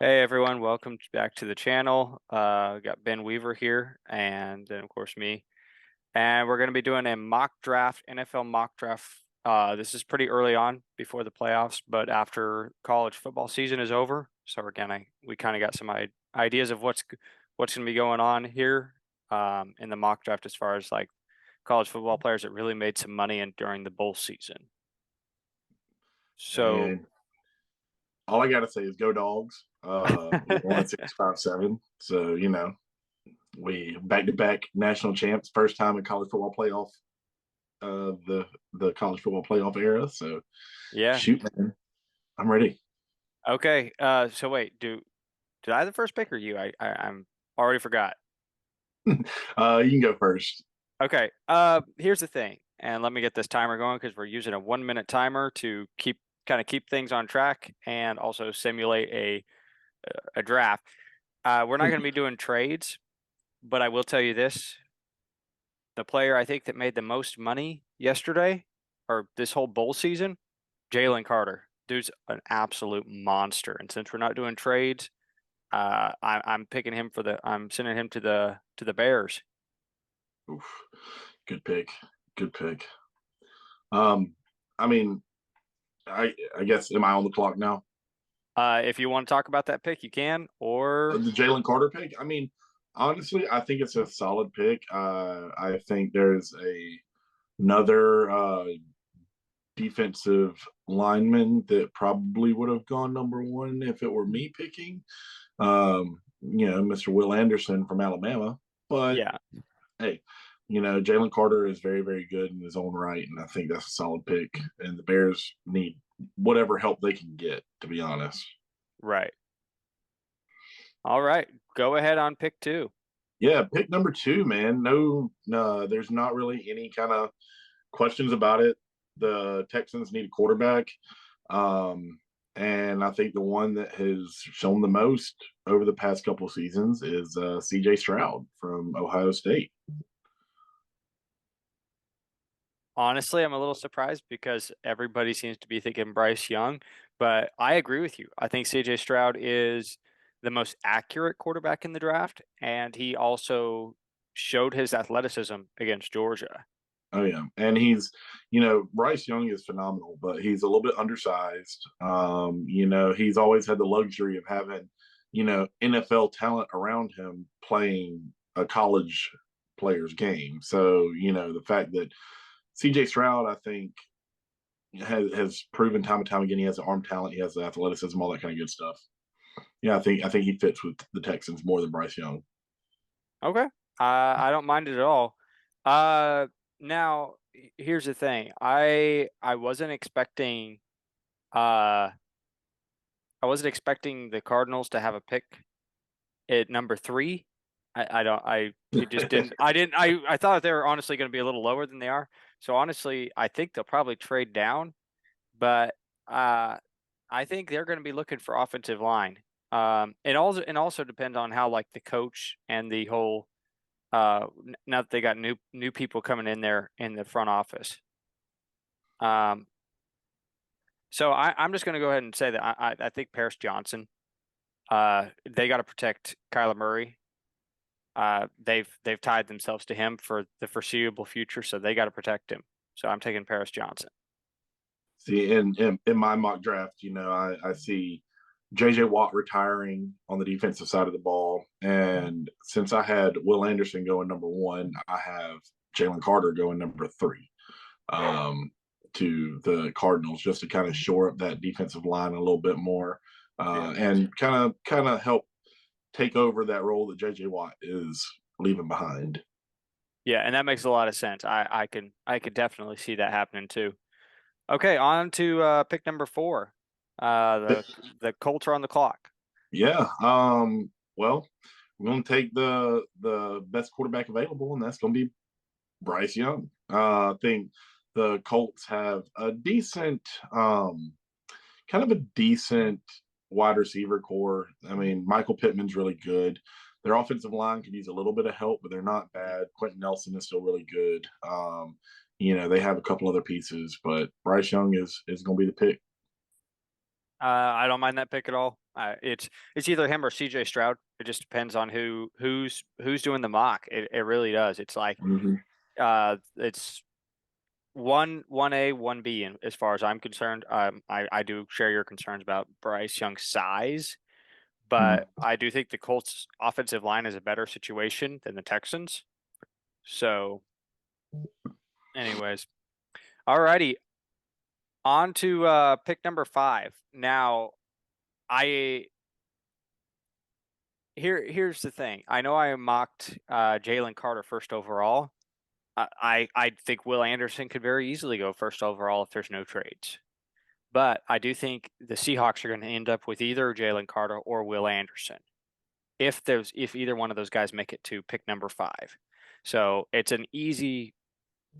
Hey everyone, welcome back to the channel. We got Ben Weaver here, and then of course me. And we're going to be doing a mock draft, NFL mock draft. This is pretty early on before the playoffs, but after college football season is over, so we kind of got some ideas of what's going to be going on here in the mock draft as far as like college football players that really made some money in during the bowl season. So And all I gotta say is go dogs. We won 6-5-7. So, we back to back national champs, first time in college football playoff, the college football playoff era. So yeah, shoot, man. I'm ready. okay. So wait, did I have the first pick or you? I'm already forgot. You can go first. Okay. Here's the thing, and let me get this timer going because we're using a 1 minute timer to keep things on track and also simulate a draft. We're not going to be doing trades, but I will tell you this: the player I think that made the most money yesterday or this whole bowl season, Jalen Carter. Dude's an absolute monster, and since we're not doing trades, I'm picking him for the. I'm sending him to the Bears. Oof. Good pick. Good pick. Um, I mean, I guess am I on the clock now? If you want to talk about that pick, you can. Or The Jalen Carter pick. I mean, honestly, I think it's a solid pick. I think there's another defensive lineman that probably would have gone number one if it were me picking. Mr. Will Anderson from Alabama. But yeah, hey, Jalen Carter is very, very good in his own right, and I think that's a solid pick. And the Bears need whatever help they can get, to be honest. right. All right, go ahead on pick two. Yeah, pick number two, man. No, there's not really any kind of questions about it. The Texans need a quarterback. Um, and I think the one that has shown the most over the past couple of seasons is CJ Stroud from Ohio State. Honestly, I'm a little surprised because everybody seems to be thinking Bryce Young, but I agree with you. I think CJ Stroud is the most accurate quarterback in the draft, and he also showed his athleticism against Georgia. Oh yeah, and Bryce Young is phenomenal, but he's a little bit undersized. He's always had the luxury of having, NFL talent around him playing a college player's game. So, the fact that CJ Stroud, I think, has proven time and time again he has the arm talent, he has the athleticism, all that kind of good stuff. Yeah, I think he fits with the Texans more than Bryce Young. Okay, I don't mind it at all. Uh, now here's the thing. I wasn't expecting. Uh, I wasn't expecting the Cardinals to have a pick at number three. I don't I it just didn't I thought they were honestly going to be a little lower than they are. So honestly, I think they'll probably trade down, but uh I think they're going to be looking for offensive line. And also depend on how like the coach and the whole now that they got new people coming in there in the front office. Um so I'm just going to go ahead and say that I think Paris Johnson they got to protect Kyler Murray. They've tied themselves to him for the foreseeable future, so they got to protect him. So I'm taking Paris Johnson. See, in my mock draft, I see JJ Watt retiring on the defensive side of the ball. And since I had Will Anderson going number one, I have Jalen Carter going number three to the Cardinals just to kind of shore up that defensive line a little bit more Yeah. and kind of help take over that role that JJ Watt is leaving behind. Yeah, and that makes a lot of sense. I could definitely see that happening too. Okay, on to pick number four. The Colts are on the clock. Yeah. Well, we're going to take the best quarterback available, and that's going to be Bryce Young. I think the Colts have a decent, kind of a decent wide receiver core. I mean, Michael Pittman's really good. Their offensive line could use a little bit of help, but they're not bad. Quentin Nelson is still really good. They have a couple other pieces, but Bryce Young is going to be the pick. I don't mind that pick at all. It's either him or CJ Stroud. It just depends on who's doing the mock. It really does. It's like Hmm. it's one A, one B, and as far as I'm concerned, I do share your concerns about Bryce Young's size, but I do think the Colts' offensive line is a better situation than the Texans. So, anyways, alrighty, on to pick number 5. Now, I here's the thing. I know I mocked Jalen Carter first overall. I think Will Anderson could very easily go first overall if there's no trades. But I do think the Seahawks are going to end up with either Jalen Carter or Will Anderson if either one of those guys make it to pick number 5. So it's an easy,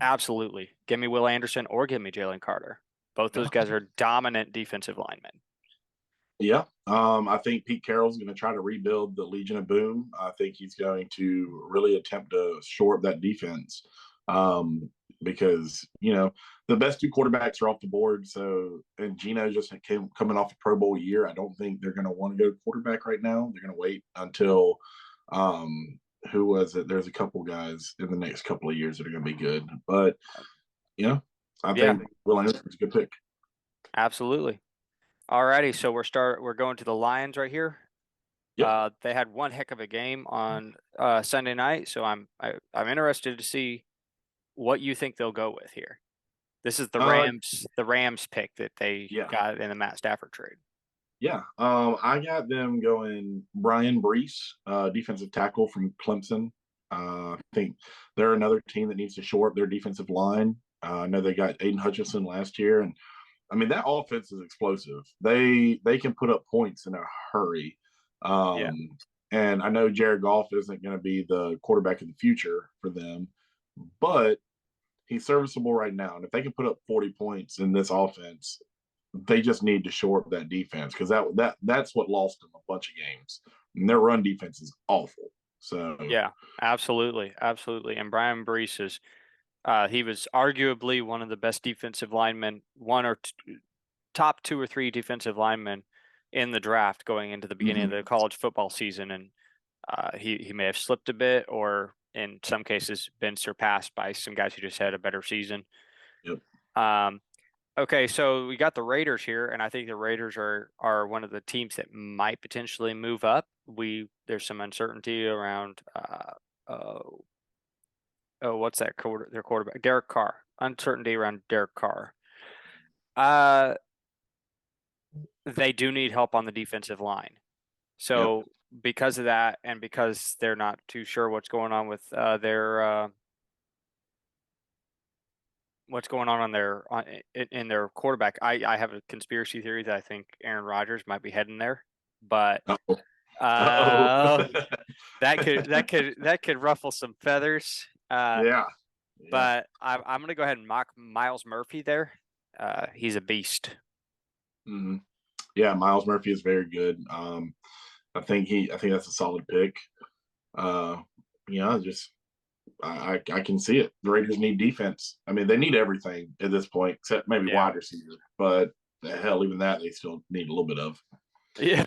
absolutely. Give me Will Anderson or give me Jalen Carter. Both those Yeah. guys are dominant defensive linemen. Yeah. I think Pete Carroll's going to try to rebuild the Legion of Boom. I think he's going to really attempt to shore up that defense. Because, the best two quarterbacks are off the board. So, and Gino just coming off a Pro Bowl year. I don't think they're going to want to go quarterback right now. They're going to wait until, who was it? There's a couple guys in the next couple of years that are going to be good. But, yeah, I Yeah, think Will Anderson's a good pick. absolutely. Alrighty, so we're going to the Lions right here. Yep. They had one heck of a game on Sunday night, so I'm interested to see what you think they'll go with here. This is Uh, The Rams pick that they yeah. got in the Matt Stafford trade. Yeah, I got them going. Brian Brees, defensive tackle from Clemson. I think they're another team that needs to shore up their defensive line. I know they got Aiden Hutchinson last year, and I mean that offense is explosive. They can put up points in a hurry. Yeah, Um, and I know Jared Goff isn't going to be the quarterback of the future for them, but he's serviceable right now. And if they can put up 40 points in this offense, they just need to shore up that defense because that's what lost them a bunch of games. And their run defense is awful. So yeah, absolutely, absolutely. And Brian Brees is he was arguably one of the best defensive linemen, top 2 or 3 defensive linemen in the draft going into the beginning of the mhm. college football season, and he may have slipped a bit, or in some cases been surpassed by some guys who just had a better season. Yep. Um, okay, so we got the Raiders here, and I think the Raiders are one of the teams that might potentially move up. There's some uncertainty around oh what's their quarterback, Derek Carr. Uncertainty around Derek Carr. Uh, they do need help on the defensive line. Yep. So because of that, and because they're not too sure what's going on with their what's going on in their quarterback, I have a conspiracy theory that I think Aaron Rodgers might be heading there, but Uh-oh. Uh-oh. uh, that could ruffle some feathers. Yeah. Yeah. But I'm gonna go ahead and mock Miles Murphy there. He's a beast. Mhm. Yeah. Miles Murphy is very good. I think that's a solid pick. Uh, just I can see it. The Raiders need defense. I mean, they need everything at this point, except maybe Yeah. wide receiver. But the hell, even that they still need a little bit of. Yeah.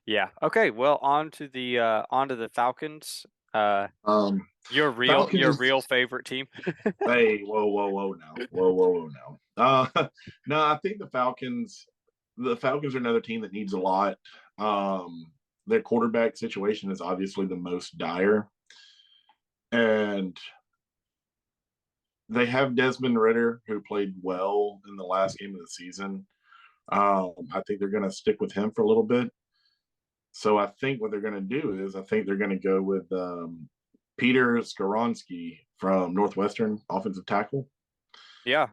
Yeah. Okay. Well, on to the Falcons. Um, Your Falcons. real favorite team. Hey, whoa, now, whoa, now. No, I think the Falcons. The Falcons are another team that needs a lot. Their quarterback situation is obviously the most dire, and they have Desmond Ritter, who played well in the last game of the season. I think they're going to stick with him for a little bit. So I think what they're going to do is I think they're going to go with Peter Skoronsky from Northwestern, offensive tackle. Yeah.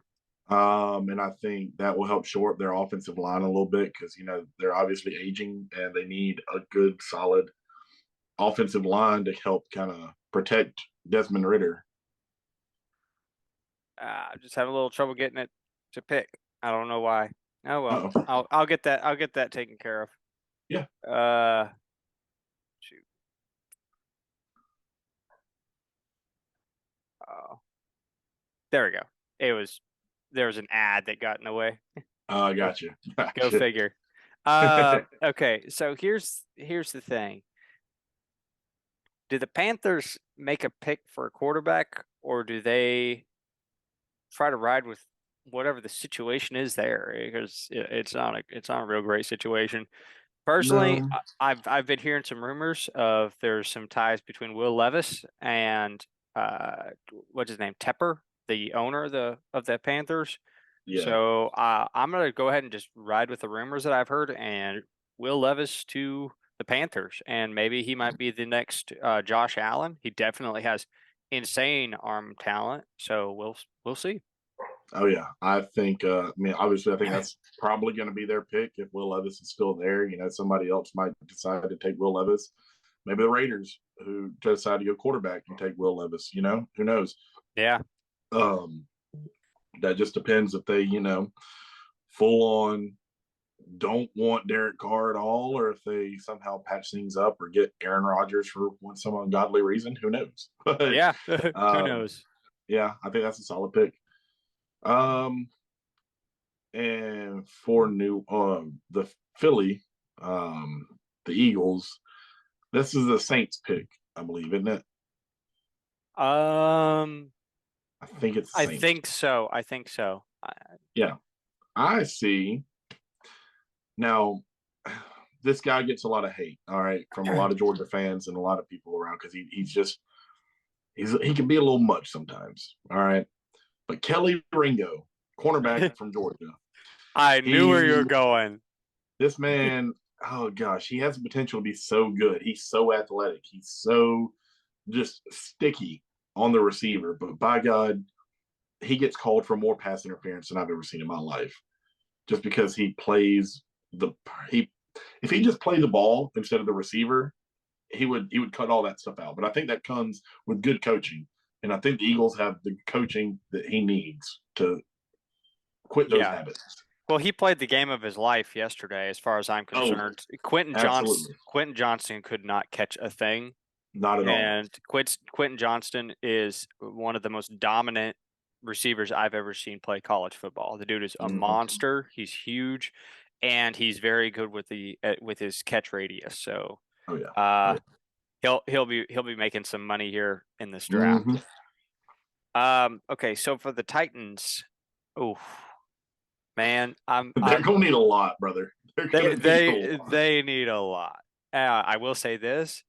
And I think that will help shore up their offensive line a little bit because, they're obviously aging and they need a good, solid offensive line to help kind of protect Desmond Ritter. I'm just having a little trouble getting it to pick. I don't know why. Oh well. Uh-oh. I'll get that. I'll get that taken care of. Yeah. Shoot. Oh, there we go. There was an ad that got in the way. I Go got you. go Gotcha. figure. Okay, so here's the thing. Do the Panthers make a pick for a quarterback, or do they try to ride with whatever the situation is there? Because it's not a real great situation. Personally, No, I've been hearing some rumors of there's some ties between Will Levis and what's his name, Tepper, the owner of the Panthers. yeah. So I'm gonna go ahead and just ride with the rumors that I've heard and Will Levis to the Panthers, and maybe he might be the next Josh Allen. He definitely has insane arm talent, so we'll see. Oh yeah, I think. I mean, obviously, I think that's probably going to be their pick if Will Levis is still there. You know, somebody else might decide to take Will Levis. Maybe the Raiders, who decide to go quarterback, and take Will Levis. You know, who knows? Yeah, Um, that just depends if they, full on don't want Derek Carr at all, or if they somehow patch things up or get Aaron Rodgers for some ungodly reason. Who knows? But yeah. Who um, knows? yeah, I think that's a solid pick. Um, and for new the Philly, um, the Eagles. This is the Saints pick, I believe, isn't it? Um, I think it's the I Saints. think so. I think so. Yeah, I see. Now, this guy gets a lot of hate, all right, from a lot of Georgia fans and a lot of people around because he can be a little much sometimes, all right. But Kelly Ringo, cornerback from Georgia, I knew where you he were going. this man, oh gosh, he has the potential to be so good. He's so athletic. He's so just sticky on the receiver. But by God, he gets called for more pass interference than I've ever seen in my life. Just because he plays the he if he just played the ball instead of the receiver, he would cut all that stuff out. But I think that comes with good coaching. And I think the Eagles have the coaching that he needs to quit those Yeah. habits. Well, he played the game of his life yesterday, as far as I'm Oh, concerned. absolutely. Quentin Johnston could not catch a thing, Not at all. and Quentin Johnston is one of the most dominant receivers I've ever seen play college football. The dude is a Mm-hmm. monster. He's huge, and he's very good with with his catch radius. So, Oh yeah. Oh uh, yeah. he'll be making some money here in this Mm-hmm. draft. Okay, so for the Titans, oh man, They're I'm gonna need a lot, brother. They're they gonna need a they lot. they need a lot. I will say this: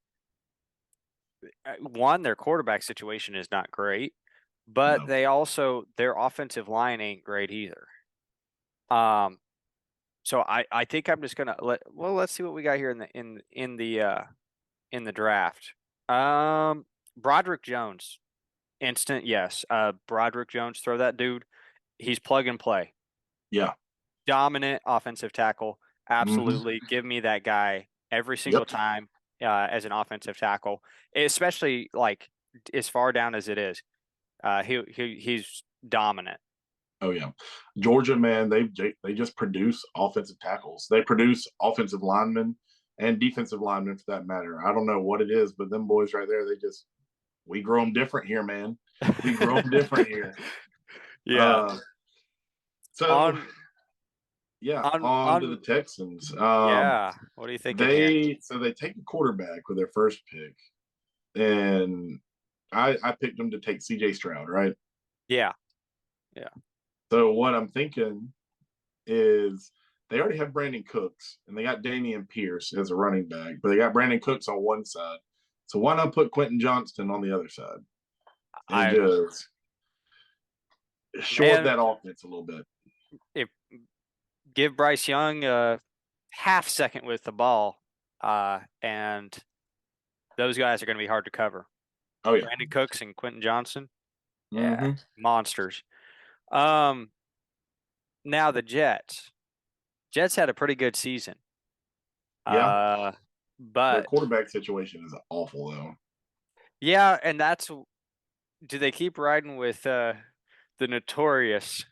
one, their quarterback situation is not great, but No. they also their offensive line ain't great either. Um, so I think I'm just gonna let's see what we got here in the draft. Um, Broderick Jones, instant yes. Broderick Jones, throw that dude. He's plug and play. Yeah. Dominant offensive tackle. Mm-hmm. Absolutely. Give me that guy every single Yep. time as an offensive tackle, especially like as far down as it is. He's dominant. Oh yeah. Georgia, man, they just produce offensive tackles. They produce offensive linemen and defensive linemen for that matter. I don't know what it is, but them boys right there, we grow them different here, man. We grow them different here. Yeah. Uh, so On yeah, on to the on Texans. yeah. What are you thinking here? They take a quarterback with their first pick, and I picked them to take C.J. Stroud, right? Yeah. Yeah. So what I'm thinking is they already have Brandon Cooks and they got Damian Pierce as a running back, but they got Brandon Cooks on one side. So why not put Quentin Johnston on the other side and I just shore up man, that offense a little bit? if give Bryce Young a half second with the ball, and those guys are going to be hard to cover. Oh yeah. Brandon Cooks and Quentin Johnson, yeah, Mm-hmm. monsters. Um, Now the Jets. Jets had a pretty good season. Yeah. Uh, Their but quarterback situation is awful though. yeah, and that's do they keep riding with the notorious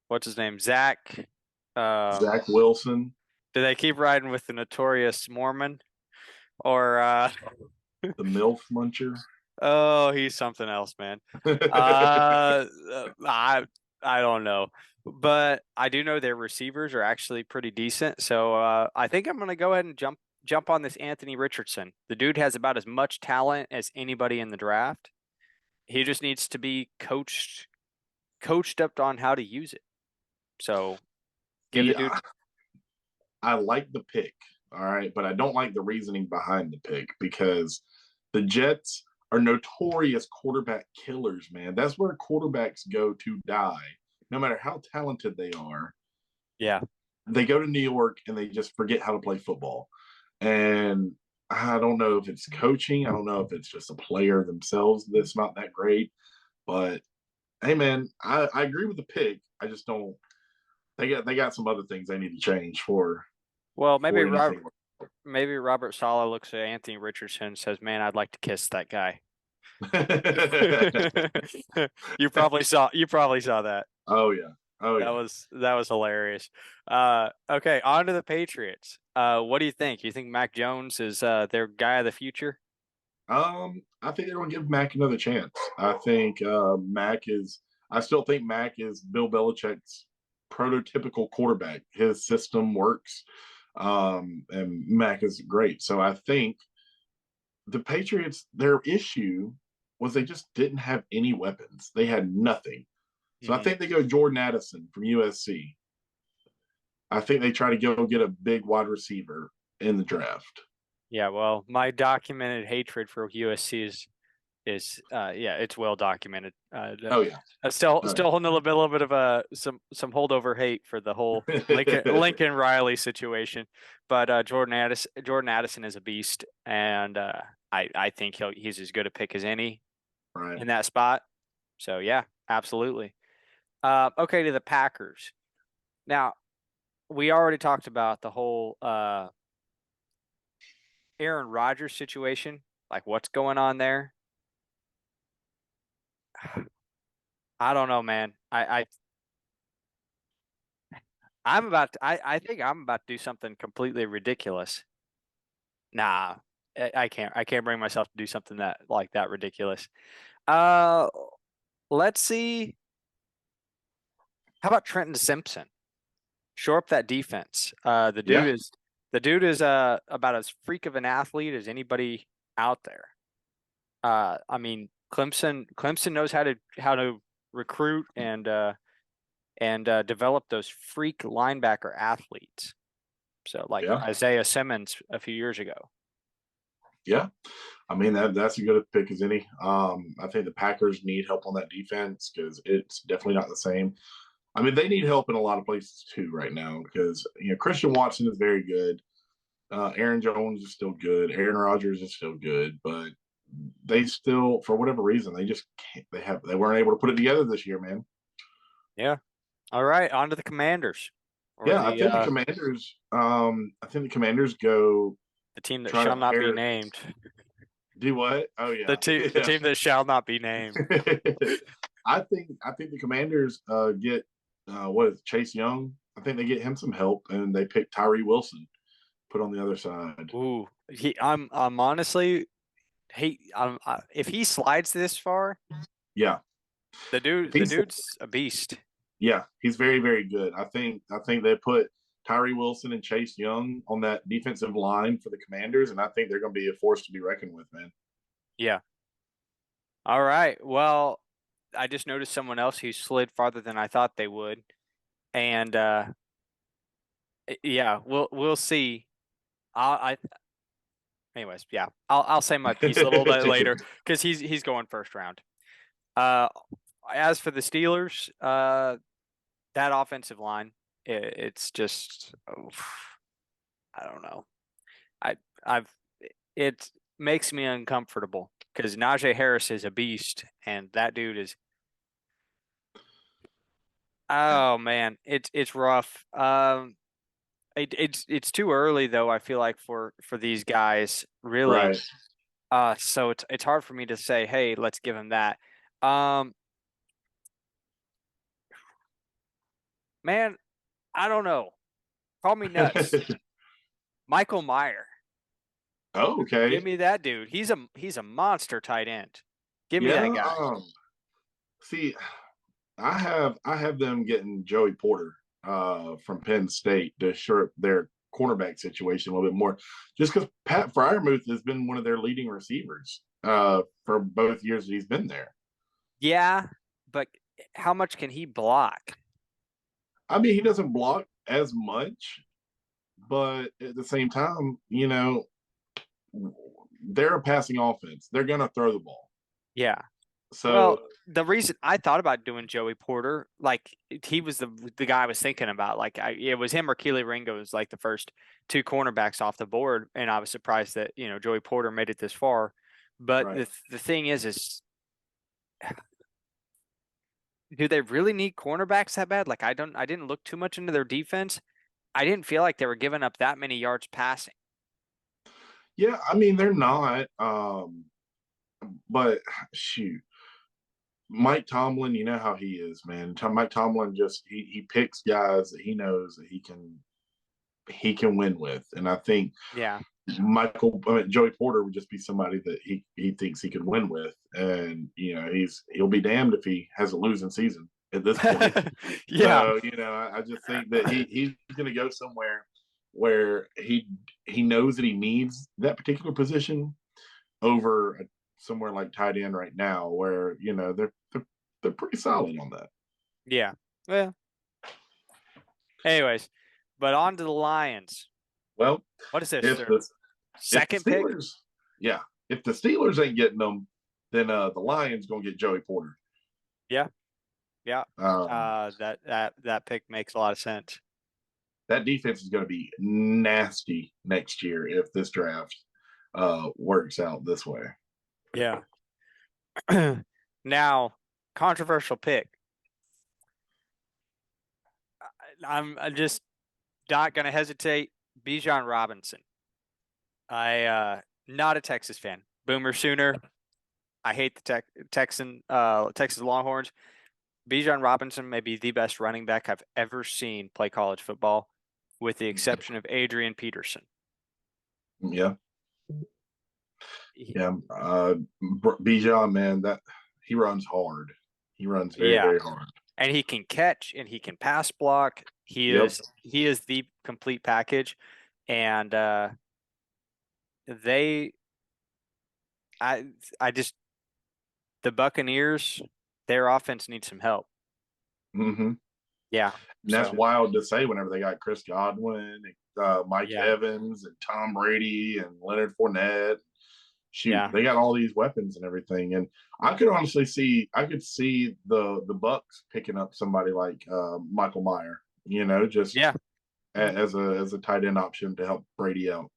what's his name? Zach. Zach Wilson, Do they keep riding with the notorious Mormon? Or the MILF muncher. oh, he's something else, man. I I don't know, but I do know their receivers are actually pretty decent. So I think I'm gonna go ahead and jump on this Anthony Richardson. The dude has about as much talent as anybody in the draft. He just needs to be coached up on how to use it. So give the See, dude. I like the pick, all right, but I don't like the reasoning behind the pick because the Jets are notorious quarterback killers, man. That's where quarterbacks go to die, no matter how talented they are. Yeah. They go to New York and they just forget how to play football. And I don't know if it's coaching. I don't know if it's just a player themselves that's not that great. But hey, man, I agree with the pick. I just don't. They got some other things they need to change Well, for anything. maybe Robert Saleh looks at Anthony Richardson and says, "Man, I'd like to kiss that guy." You probably saw that. Oh yeah. Oh yeah. That was hilarious. Okay, on to the Patriots. What do you think? You think Mac Jones is their guy of the future? I think they're gonna give Mac another chance. I think Mac is. I still think Mac is Bill Belichick's prototypical quarterback. His system works, and Mac is great. So I think the Patriots, their issue was they just didn't have any weapons. They had nothing. So I Hmm. think they go Jordan Addison from USC. I think they try to go get a big wide receiver in the draft. Yeah, well, my documented hatred for USC is yeah, it's well documented. Oh yeah. Still holding a little bit of some holdover hate for the whole Lincoln Riley situation, but Jordan Addison is a beast, and I think he's as good a pick as any Right. in that spot. So yeah, absolutely. Okay, to the Packers. Now we already talked about the whole Aaron Rodgers situation, like what's going on there. I don't know, man. I think I'm about to do something completely ridiculous. Nah, I can't bring myself to do something that ridiculous. Uh, let's see. How about Trenton Simpson? Shore up that defense. Yeah. The dude is about as freak of an athlete as anybody out there. I mean, Clemson knows how to recruit and develop those freak linebacker athletes. So like Yeah. Isaiah Simmons a few years ago. Yeah. I mean that's a good pick as any. I think the Packers need help on that defense because it's definitely not the same. I mean, they need help in a lot of places too right now because Christian Watson is very good. Aaron Jones is still good. Aaron Rodgers is still good, but they still, for whatever reason, they just can't. They weren't able to put it together this year, man. Yeah. All right, on to the Commanders or Yeah, I think the Commanders. I think the Commanders go the team that try to shall not be pair. named. Do what? Oh yeah, The yeah. team that shall not be named. I think the Commanders get what is it, Chase Young. I think they get him some help, and they pick Tyree Wilson, put on the other side. Ooh, I'm honestly if he slides this far, Yeah, the he's dude's a beast. yeah, he's very very good. I think they put Tyree Wilson and Chase Young on that defensive line for the Commanders, and I think they're going to be a force to be reckoned with, man. Yeah. All right. Well, I just noticed someone else who slid farther than I thought they would, and yeah, we'll see. I anyways, yeah, I'll say my piece a little bit later because he's going first round. Uh, as for the Steelers, that offensive line, it's just I don't know. I've it makes me uncomfortable because Najee Harris is a beast, and that dude is. Oh man, it's rough. It's too early though. I feel like for these guys, really. Right. So it's hard for me to say, hey, let's give him that. Um, man, I don't know. Call me nuts. Michael Meyer. Oh, Give okay. me that dude. He's a monster tight end. Give me that Yeah. guy. See, I have them getting Joey Porter from Penn State to shore up their cornerback situation a little bit more, just because Pat Fryermuth has been one of their leading receivers for both years that he's been there. Yeah, but how much can he block? I mean, he doesn't block as much, but at the same time, they're a passing offense. They're going to throw the ball. Yeah. Well, So, the reason I thought about doing Joey Porter, like he was the guy I was thinking about. Like it was him or Keely Ringo was like the first two cornerbacks off the board, and I was surprised that Joey Porter made it this far. But right. the thing is do they really need cornerbacks that bad? Like I didn't look too much into their defense. I didn't feel like they were giving up that many yards passing. Yeah, I mean, they're not. But shoot, Mike Tomlin, you know how he is, man. Mike Tomlin just he picks guys that he knows that he can win with, and I think Yeah. Joey Porter would just be somebody that he thinks he could win with, and he'll be damned if he has a losing season at this point. Yeah. So I just think that he's going to go somewhere where he knows that he needs that particular position over somewhere like tight end right now, where they're pretty solid on that. Yeah. Well, anyways, but on to the Lions. Well, What is this? if Their the second pick? Steelers, yeah, if the Steelers ain't getting them, then the Lions gonna get Joey Porter. Yeah. Yeah. Um, That pick makes a lot of sense. that defense is going to be nasty next year if this draft works out this way. Yeah. Now, controversial pick. I'm just not gonna hesitate. Bijan Robinson. I not a Texas fan. Boomer Sooner. I hate the Texas Longhorns. Bijan Robinson may be the best running back I've ever seen play college football, with the exception of Adrian Peterson. Yeah, He- yeah. Bijan, man, that he runs hard. He runs very, yeah, very hard. and he can catch and he can pass block. Yep. He is the complete package, and they I I just the Buccaneers, their offense needs some help. Mm-hmm. Yeah. And that's So wild to say whenever they got Chris Godwin, Mike yeah, Evans, and Tom Brady, and Leonard Fournette. Shoot, yeah, they got all these weapons and everything. And I could see the Bucks picking up somebody like Michael Meyer, just yeah, as a tight end option to help Brady out.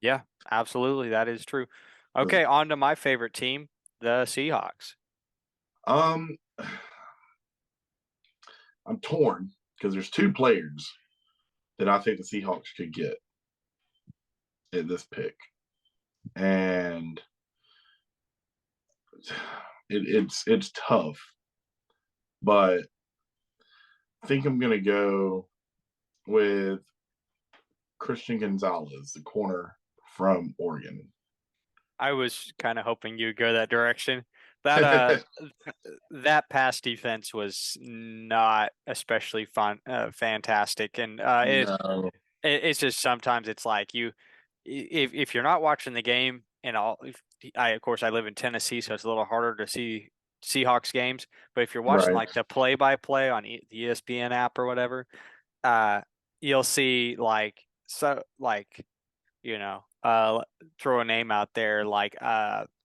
yeah. Absolutely, that is true. Okay, on to my favorite team, the Seahawks. Um, I'm torn because there's two players that I think the Seahawks could get at this pick, and it's tough, but I think I'm gonna go with Christian Gonzalez, the corner from Oregon. I was kind of hoping you'd go that direction. That that pass defense was not especially fantastic, and No, it's just sometimes it's like if you're not watching the game, and I of course I live in Tennessee, so it's a little harder to see Seahawks games. But if you're watching right, like the play-by-play on the ESPN app or whatever, uh, you'll see like you know, throw a name out there like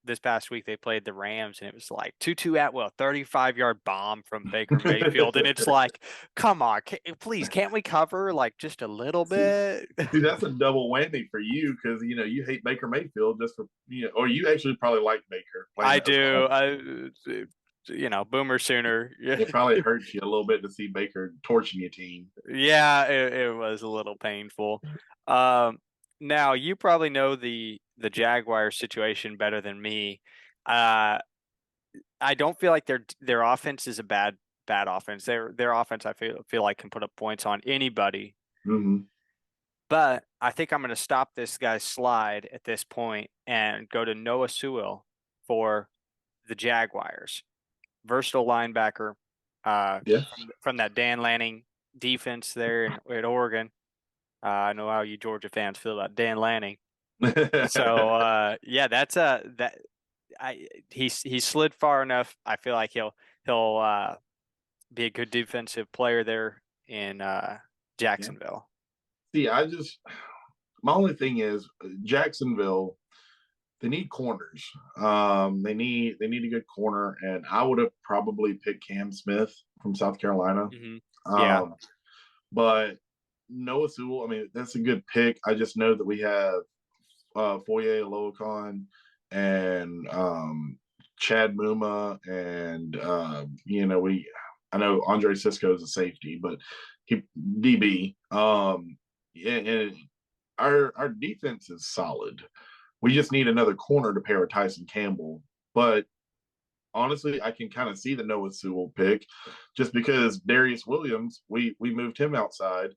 this past week they played the Rams and it was like Tutu Atwell 35-yard bomb from Baker Mayfield and it's like, come on, please can't we cover like just a little see, bit? that's a double whammy for you because you hate Baker Mayfield just for or you actually probably like Baker playing I as a do. corner. Boomer Sooner. Yeah. It probably hurts you a little bit to see Baker torching your team. Yeah, it was a little painful. Um, Now you probably know the Jaguars situation better than me. Uh, I don't feel like their offense is a bad offense. Their offense I feel like can put up points on anybody. Mm-hmm. But I think I'm going to stop this guy's slide at this point and go to Noah Sewell for the Jaguars. Versatile linebacker. Yeah. from that Dan Lanning defense there at Oregon. I know how you Georgia fans feel about Dan Lanning. So yeah, that's that he slid far enough. I feel like he'll be a good defensive player there in Yeah. Jacksonville. See, my only thing is Jacksonville. They need corners. They need a good corner, and I would have probably picked Cam Smith from South Carolina. Hmm. Yeah. Um, but Noah Sewell, I mean, that's a good pick. I just know that we have Foye Oluokun and Chad Muma, and I know Andre Cisco is a safety, but he DB. And our defense is solid. We just need another corner to pair with Tyson Campbell. But honestly, I can kind of see the Noah Sewell pick just because Darius Williams, we moved him outside,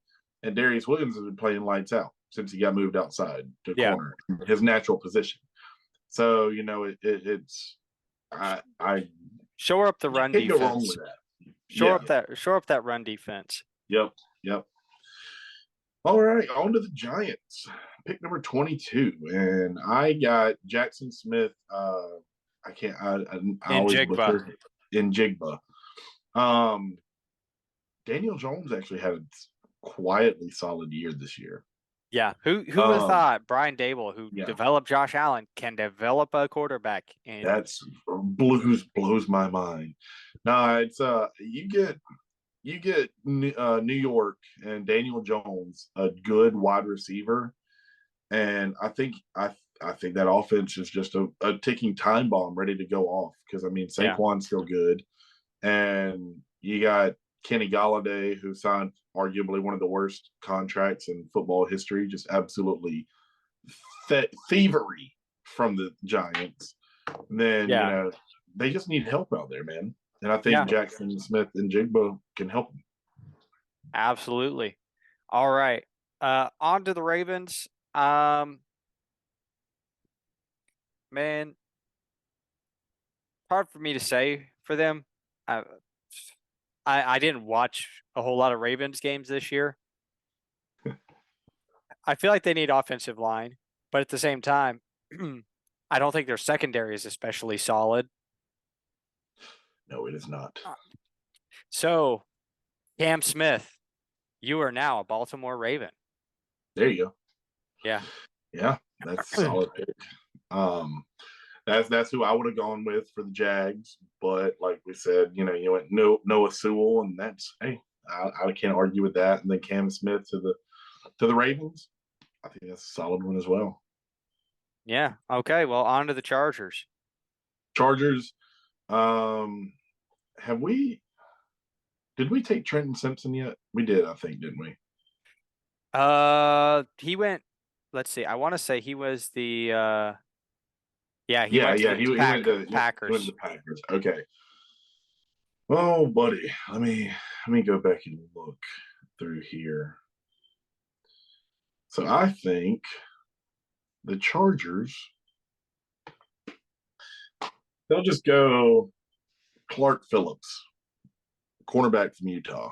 and Darius Williams has been playing lights out since he got moved outside to Yeah. corner, his natural position. So, it's I Shore up the run can't go wrong defense. with that. Shore up that run defense. Yep. All right, on to the Giants. Pick number 22, and I got Jackson Smith. I can't. I always Njigba. butcher in Jigba. Daniel Jones actually had a quietly solid year this year. Yeah. Who would have thought Brian Dable, who Yeah. developed Josh Allen, can develop a quarterback? And That's blows my mind. No, it's you get New York and Daniel Jones, a good wide receiver, and I think that offense is just a ticking time bomb ready to go off. Because I mean, Saquon's still good, and you got Kenny Galladay, who signed arguably one of the worst contracts in football history, just absolutely thievery from the Giants. And then they just need help out there, man. And I think Jackson Smith and Jigba can help them. Absolutely. All right. On to the Ravens. Man, hard for me to say for them. I didn't watch a whole lot of Ravens games this year. I feel like they need offensive line, but at the same time, I don't think their secondary is especially solid. No, it is not. So, Cam Smith, you are now a Baltimore Raven. There you go. Yeah. Yeah, that's a solid pick. That's who I would have gone with for the Jags, but like we said, you went Noah Sewell, and that's I can't argue with that. And then Cam Smith to the Ravens, I think that's a solid one as well. Yeah. Okay. Well, on to the Chargers. Chargers. Did we take Trenton Simpson yet? We did, I think, didn't we? He went. Let's see. I want to say he was the. He went to the Packers. He went to the Packers. Okay. Oh, buddy, let me go back and look through here. So I think the Chargers, they'll just go Clark Phillips, cornerback from Utah.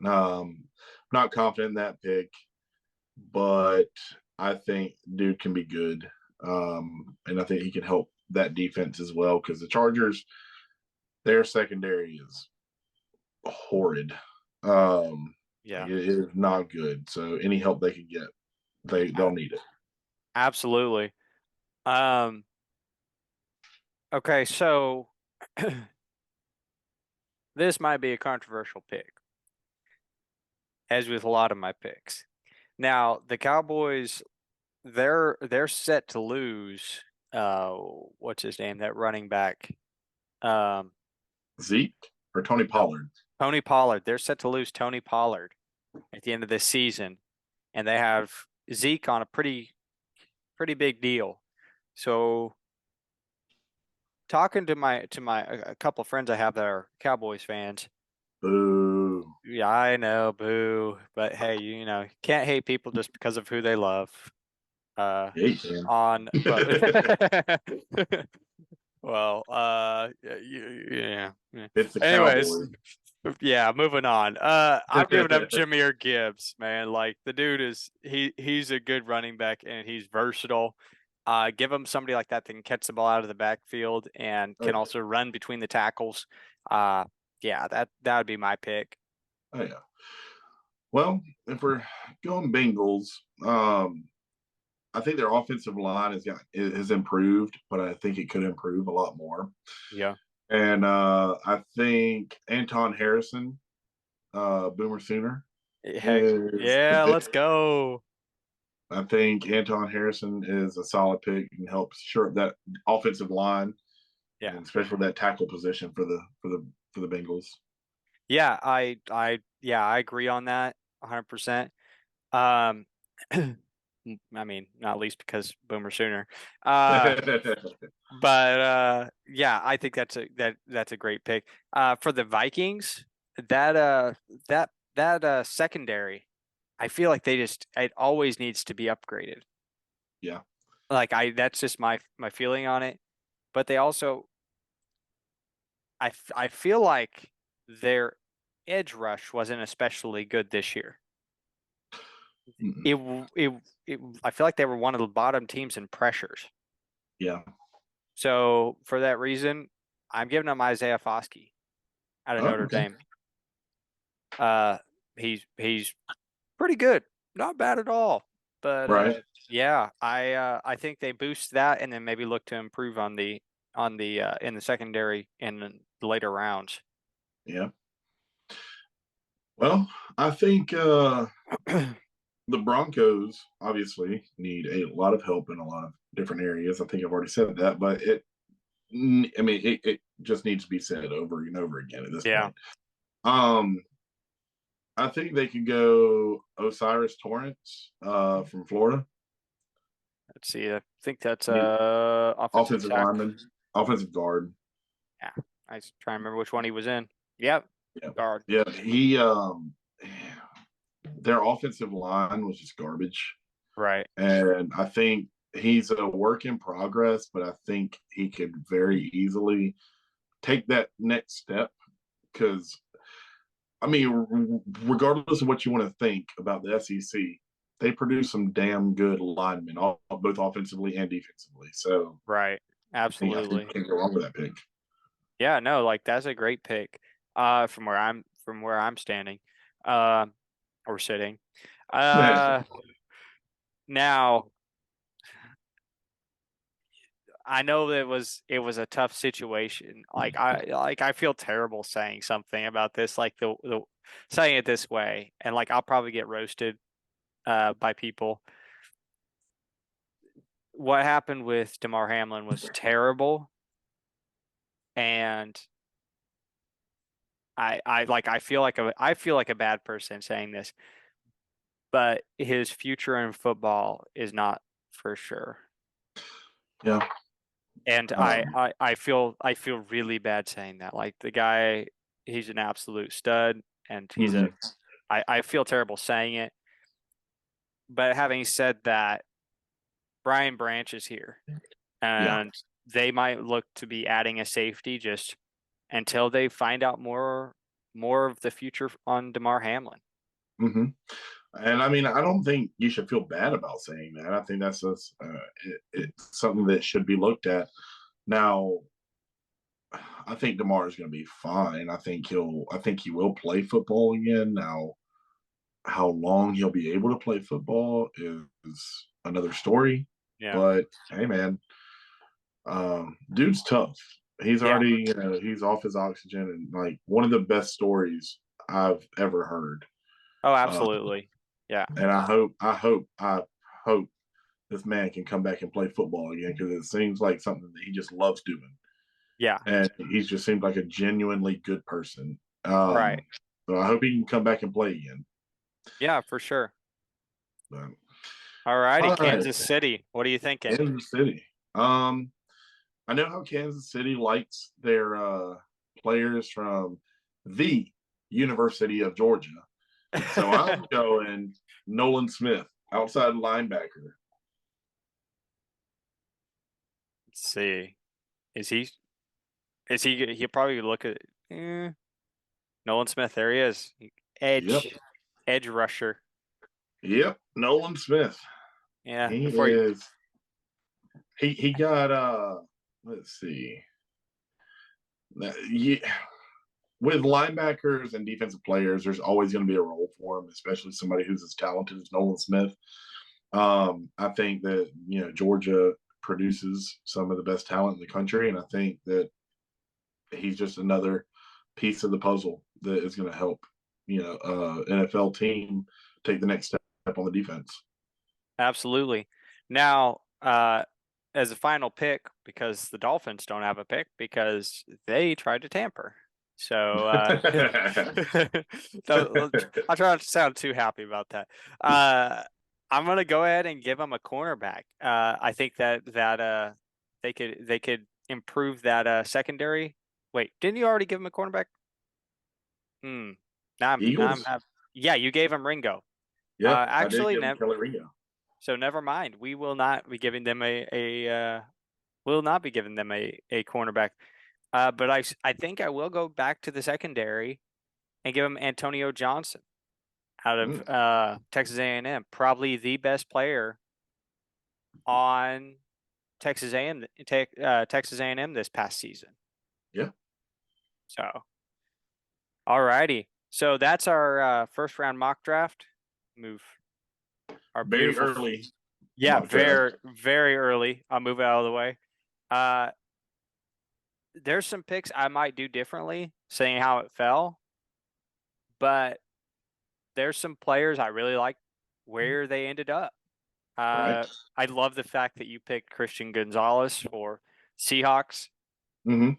Not confident in that pick, but I think dude can be good. And I think he can help that defense as well, because the Chargers, their secondary is horrid. It is not good. So any help they can get, they'll need it. Absolutely. Okay, so this might be a controversial pick, as with a lot of my picks. Now, the Cowboys, they're set to lose. What's his name? That running back. Zeke or Tony Pollard? Tony Pollard. They're set to lose Tony Pollard at the end of this season, and they have Zeke on a pretty big deal. So, talking to a couple of friends I have that are Cowboys fans. Boo. Yeah, I know, boo. But hey, can't hate people just because of who they love. Well, yeah. It's the Anyways, Cowboys. yeah, moving on. I'm giving up Jahmyr Gibbs, man. Like the dude he's a good running back and he's versatile. Give him somebody like that can catch the ball out of the backfield and Oh can yeah. also run between the tackles. Uh, yeah, that would be my pick. Oh yeah. Well, if we're going Bengals, I think their offensive line has improved, but I think it could improve a lot more. Yeah. And I think Anton Harrison, Boomer Sooner, Heck, is a yeah, bit. let's go. I think Anton Harrison is a solid pick and helps shore up that offensive line, Yeah. and especially that tackle position for the Bengals. Yeah, I agree on that 100%. Um, I mean, not least because Boomer Sooner. Uh, but yeah, I think that's a great pick. For the Vikings, that that secondary, I feel like it always needs to be upgraded. Yeah. Like that's just my feeling on it. But they also, I feel like their edge rush wasn't especially good this year. Mm-mm. It I feel like they were one of the bottom teams in pressures. Yeah. So for that reason, I'm giving them Isaiah Foskey out of Oh, Notre okay. Dame. Uh, he's pretty good, not bad at all. But Right. yeah, I think they boost that and then maybe look to improve on the in the secondary in the later rounds. Yeah. Well, I think the Broncos obviously need a lot of help in a lot of different areas. I think I've already said that, but it just needs to be said over and over again at this Yeah, point. Um, I think they could go Osiris Torrance from Florida, let's see. I think that's the offensive offensive tackle. lineman, offensive guard. Yeah, I was trying to remember which one he was in. Yep, Yeah, guard. yeah. Their offensive line was just garbage, Right. and I think he's a work in progress, but I think he could very easily take that next step because I mean, regardless of what you want to think about the SEC, they produce some damn good linemen, both offensively and defensively. So Right. I think Absolutely. you can't go wrong with that pick. Yeah, no, like that's a great pick. From where I'm standing. Uh or sitting. Uh Now I know that it was a tough situation. I feel terrible saying something about this, like the saying it this way, and like I'll probably get roasted by people. What happened with DeMar Hamlin was terrible, and I feel like a bad person saying this, but his future in football is not for sure. Yeah. And Um, I feel really bad saying that. Like the guy, he's an absolute stud, and mhm. I feel terrible saying it. But having said that, Brian Branch is here, Yeah. and they might look to be adding a safety just until they find out more of the future on DeMar Hamlin. hmm And I mean, I don't think you should feel bad about saying that. I think that's just, it's something that should be looked at. Now, I think Demar is going to be fine. I think he will play football again. Now, how long he'll be able to play football is another story. Yeah. But hey, man, dude's tough. He's Yeah. already, he's off his oxygen, and like one of the best stories I've ever heard. Oh, Uh, absolutely. Yeah. and I hope this man can come back and play football again because it seems like something that he just loves doing, Yeah. and he's just seemed like a genuinely good person. Right. So I hope he can come back and play again. Yeah, for sure. But, All righty, all right, Kansas City. What are you thinking? Kansas City. I know how Kansas City likes their players from the University of Georgia. So I'm going Nolan Smith, outside linebacker. Let's see. Is he he'll probably look at Nolan Smith, there he is. Yep. Edge rusher. Yep. Nolan Smith. Yeah, He before you, is he got let's see. Yeah, with linebackers and defensive players, there's always going to be a role for him, especially somebody who's as talented as Nolan Smith. I think that Georgia produces some of the best talent in the country, and I think that he's just another piece of the puzzle that is going to help NFL team take the next step on the defense. absolutely. Now, as a final pick, because the Dolphins don't have a pick because they tried to tamper. So I'll try not to sound too happy about that. I'm gonna go ahead and give them a cornerback. I think that they could improve that secondary. Wait, didn't you already give him a cornerback? Hmm. Now I'm Eagles? yeah, you gave him Ringo. Yeah, I did Actually, give him never. Kelly Ringo. So never mind. We will not be giving them will not be giving them a cornerback. But I think I will go back to the secondary and give them Antonio Johnson out of Mm, Texas A&M, probably the best player on Texas A&M this past season. yeah, So, all righty. So that's our first round mock draft. Move our very beautiful, early yeah, mock draft. very early. I'll move it out of the way. Uh, there's some picks I might do differently, saying how it fell, but there's some players I really like where they ended up. Right. I love the fact that you picked Christian Gonzalez for Seahawks. Mm-hmm.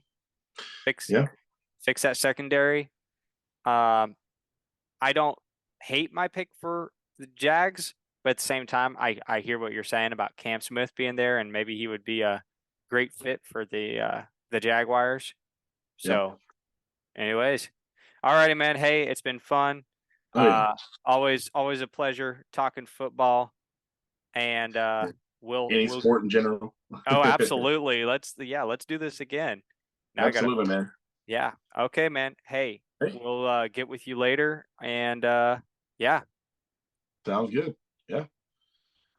Fix Yeah. fix that secondary. Um, I don't hate my pick for the Jags, but at the same time, I hear what you're saying about Cam Smith being there, and maybe he would be a great fit for the Jaguars. Yeah. So, anyways, all righty, man. Hey, it's been fun. Oh yeah. Uh, always a pleasure talking football, and Any we'll sport in general. oh, absolutely. Let's do this again. Now I gotta Absolutely, man. yeah. Okay, man. Hey, Hey, we'll get with you later, and yeah. sounds good. Yeah.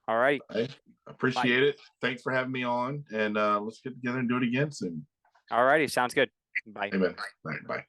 All right. I Bye. appreciate it. Thanks for having me on, and let's get together and do it again soon. All righty. Sounds good. Bye. Amen. Bye. Bye.